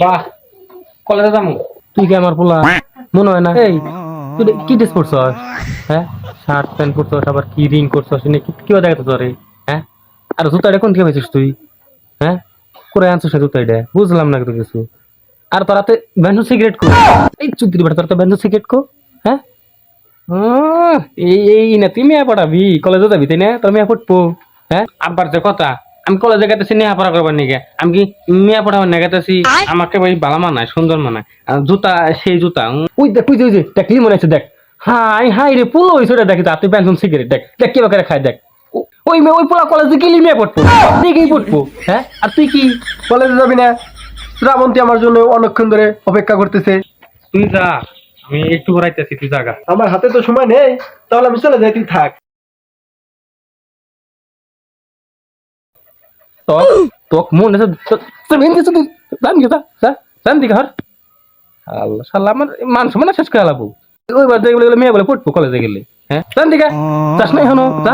বাহ, কলেজে যাবো। তুই কি আমার পোলা মনে হয় না? এই তুই কি ড্রেস পরছস? হ্যাঁ, শার্ট প্যান্ট পরছস, আবার কি রিং করছস, কি দেখাতো রে? হ্যাঁ, আর জুতাটা কোন থেকে পাইছিস তুই? হ্যাঁ, করে আনছিস না জুতা এটা, বুঝলাম না তো কিছু। আর তোরাতে ব্যান্ড সিগারেট কো, এই চুদ্রি বেটা, তোরা তো ব্যান্ড সিগারেট কো। হ্যাঁ, এই এই না তুই মেয়া পড়াবি, কলেজে যাবি তাই না? তোর মেয়া পড়বো? হ্যাঁ, আব্বার যে কথা, আমি কলেজে গেতেছি নেহাপড়া করবার নিকে, আমি কি মেয়া পড়াবার না গেতেছি? আমাকে ওই বালা মানায়, সুন্দর মানায়, আর জুতা সেই জুতা। ওই দেখ, ওই যে দেখলি মনে আছে, দেখ। হাই হাই রে, পুলো হয়েছে রে, দেখ তুই ব্যান্ড সিগারেট দেখ, দেখ কি বাকারে খায়, দেখ। ওই মেয়ে, ওই পোলা কলেজে গেলি মেয়ে পড়বো, দেখেই পড়বো। হ্যাঁ, আর তুই কি কলেজে যাবি না? শ্রাবন্তী আমার জন্য অনেকক্ষণ ধরে অপেক্ষা করতেছে। তুই যা, আমি একটু ঘুরাইতেছি, তুই জাগা। আমার হাতে তো সময় নেই, তাহলে আমি চলে যাই, তুই থাক। তোক তোক মনে আছে তোর মেন কিছু, তুই জান কি জান দিকে হর। আল্লাহ শালা, আমার মান সম্মান শেষ করে আলাবো। ওইবার দেখলে মেয়ে বলে পড়বো কলেজে গেলে। হ্যাঁ, জান দিকে যাস না এখনো, যা।